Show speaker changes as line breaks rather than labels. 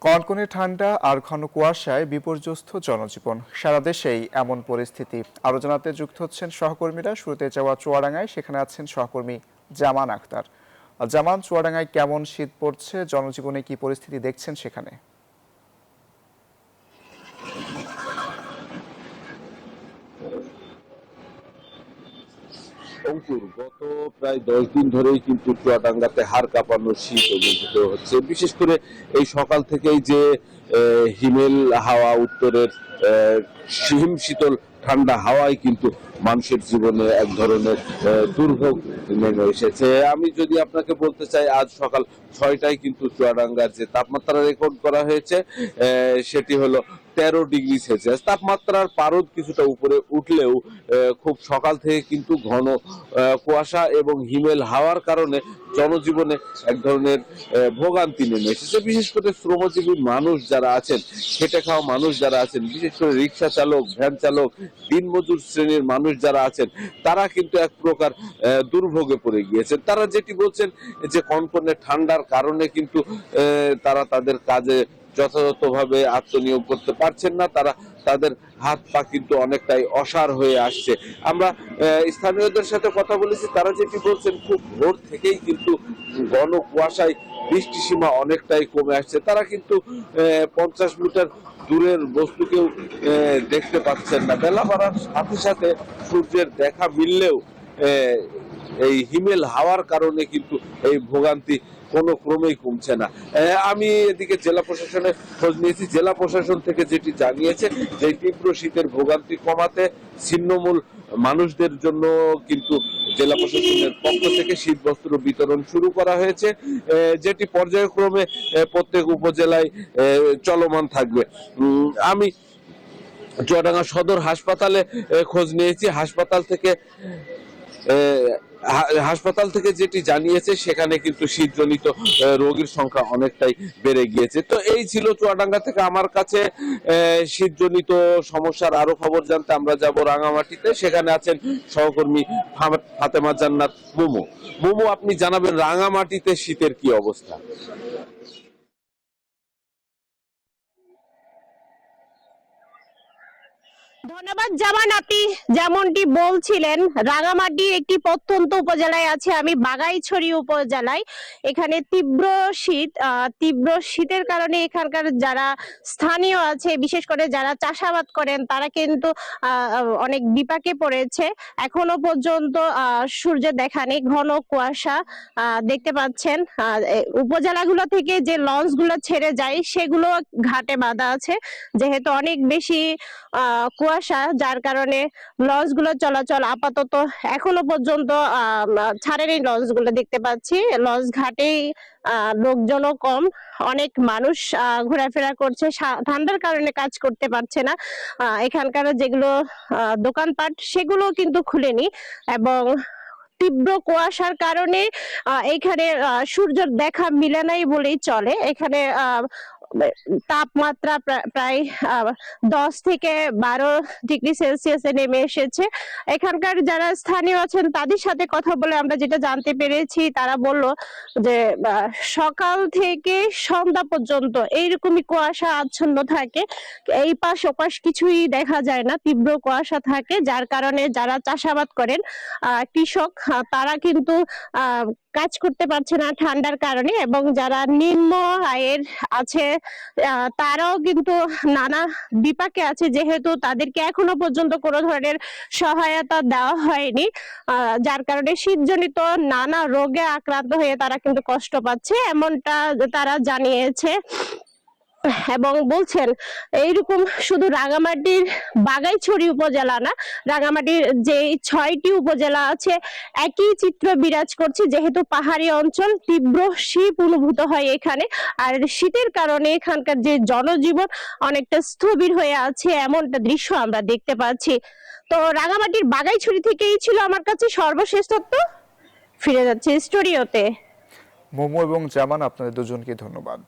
কনকনে ঠান্ডা আর ঘন কুয়াশায় বিপর্যস্ত জনজীবন। সারা দেশেই এমন পরিস্থিতি। আরো জানাতে যুক্ত হচ্ছেন সহকর্মীরা। শুরুতে যাওয়া চুয়াডাঙ্গায়, সেখানে আছেন সহকর্মী জামান আক্তার। জামান, চুয়াডাঙ্গায় কেমন শীত পড়ছে, জনজীবনে কি পরিস্থিতি দেখছেন সেখানে?
অঙ্কুর, গত প্রায় 10 দিন ধরেই কিন্তু চুয়াডাঙ্গাতে হাড় কাঁপানো শীত অনুভূত হচ্ছে। বিশেষ করে এই সকাল থেকেই যে হিমেল হাওয়া, উত্তরের হিম শীতল ঠান্ডা হাওয়ায় কিন্তু মানুষের জীবনে এক ধরনের দুর্ভোগ নেমে এসেছে। আমি যদি আপনাকে বলতে চাই, আজ সকাল 6টায় কিন্তু চুয়াডাঙ্গার যে তাপমাত্রা রেকর্ড করা হয়েছে সেটি হলো 13 ডিগ্রি সেলসিয়াস। তাপমাত্রার পারদ কিছুটা উপরে উঠলেও খুব সকাল থেকে কিন্তু ঘন কুয়াশা এবং হিমেল হাওয়ার কারণে জনজীবনে এক ধরনের ভোগান্তি নেমে এসেছে। বিশেষ করে শ্রমজীবী মানুষ যারা আছেন, খেটে খাওয়া মানুষ যারা আছেন, বিশেষ করে রিক্সা চালক, ভ্যান চালক, দিনমজুর শ্রেণীর মানুষ যারা আছেন, তারা কিন্তু এক প্রকার দুর্ভোগে পড়ে গিয়েছেন। তারা যেটি বলছেন যে কনকনে ঠান্ডার কারণে কিন্তু তারা তাদের কাজে যথাযথভাবে আত্মনিয়োগ করতে পারছেন না। তাদের হাত পা কিন্তু অনেকটাই অসাড় হয়ে আসছে। আমরা স্থানীয়দের সাথে কথা বলেছি, তারা যেটি বলছেন, খুব ভোর থেকেই কিন্তু ঘন কুয়াশায় বৃষ্টি সীমা অনেকটাই কমে আসছে। তারা কিন্তু 50 মিটার দূরের বস্তুকেও দেখতে পাচ্ছেন না। বেলা বাড়ার সাথে সাথে সূর্যের দেখা মিললেও এই হিমেল হাওয়ার কারণে কিন্তু এই ভোগান্তি কোনো ক্রমেই কমছে না। আমি এদিকে জেলা প্রশাসনের খোঁজ নিয়েছি। জেলা প্রশাসন থেকে যেটি জানিয়েছে, যে তীব্র শীতের ভোগান্তি কমাতে ছিন্নমূল মানুষদের জন্য কিন্তু জেলা প্রশাসনের পক্ষ থেকে শীত বস্ত্র বিতরণ শুরু করা হয়েছে, যেটি পর্যায়ক্রমে প্রত্যেক উপজেলায় চলমান থাকবে। আমি চুয়াডাঙ্গা সদর হাসপাতালে খোঁজ নিয়েছি। হাসপাতাল থেকে যেটি জানিয়েছে, সেখানে কিন্তু শীতজনিত রোগীর সংখ্যা অনেকটাই বেড়ে গিয়েছে। তো এই ছিল চুয়াডাঙ্গা থেকে আমার কাছে শীতজনিত সমস্যার আরো খবর জানতে আমরা যাব রাঙামাটিতে। সেখানে আছেন সহকর্মী ফাতেমা জান্নাত মোমো। মোমো, আপনি জানাবেন রাঙামাটিতে শীতের কি অবস্থা?
ধন্যবাদ জামান। আপনি যেমনটি বলছিলেন, রাঙামাটি একটি প্রত্যন্ত উপজেলায় আছে আমি, বাগাইছড়ি উপজেলায়। এখানে তীব্র শীতের কারণে এখানকার যারা স্থানীয় আছে, বিশেষ করে যারা চাষাবাদ করেন, তারা কিন্তু অনেক বিপাকে পড়েছে। এখনো পর্যন্ত সূর্যের দেখা নেই, ঘন কুয়াশা দেখতে পাচ্ছেন। উপজেলাগুলো থেকে যে লঞ্চগুলো ছেড়ে যায়, সেগুলো ঘাটে বাঁধা আছে, যেহেতু অনেক বেশি কুয়াশা, যার কারণে লঞ্চ গুলো চলাচল আপাতত এখনো পর্যন্ত ছাড়েনি। লঞ্চ গুলো দেখতে পাচ্ছি, লঞ্চ ঘাটেই লোকজনও কম, অনেক মানুষ ঘোরাফেরা করছে, ঠান্ডার কারণে কাজ করতে পারছে না। এখানকার যেগুলো দোকানপাট, সেগুলো কিন্তু খুলেনি, এবং তীব্র কুয়াশার কারণে এখানে সূর্যের দেখা মিলে নাই বলেই চলে। এখানে তাপমাত্রা প্রায় 10 থেকে 12 ডিগ্রি সেলসিয়াসে নেমে এসেছে। এখানকার যারা স্থানীয় আছেন, তাদের সাথে কথা বলে আমরা যেটা জানতে পেরেছি, তারা বলল যে সকাল থেকে সন্ধ্যা পর্যন্ত এইরকমই কুয়াশা আচ্ছন্ন থাকে, এই পাশ ওপাশ কিছুই দেখা যায় না, তীব্র কুয়াশা থাকে, যার কারণে যারা চাষাবাদ করেন, কৃষক, তারা কিন্তু কাজ করতে পারছে না ঠান্ডার কারণে, এবং যারা নিম্ন আয়ের আছে তারাও কিন্তু নানা বিপাকে আছে, যেহেতু তাদেরকে এখনো পর্যন্ত কোনো ধরনের সহায়তা দেওয়া হয়নি, যার কারণে শীতজনিত নানা রোগে আক্রান্ত হয়ে তারা কিন্তু কষ্ট পাচ্ছে, এমনটা তারা জানিয়েছে। এবং বলছেন এইরকম শুধু রাঙামাটির বাগাইছড়ি উপজেলা না, রাঙামাটির যে 6টি উপজেলা আছে, একই চিত্র বিরাজ করছে, যেহেতু পাহাড়ি অঞ্চল, তীব্র শীত অনুভূত হয় এখানে, আর শীতের কারণে এখানকার যে জনজীবন অনেকটা স্থবির হয়ে আছে, এমনটা দৃশ্য আমরা দেখতে পাচ্ছি। তো রাঙামাটির বাগাইছড়ি থেকেই ছিল আমার কাছে সর্বশেষ তথ্য। ফিরে যাচ্ছে স্টুডিওতে।
মোমো এবং জামান, আপনাদের দুজনকে ধন্যবাদ।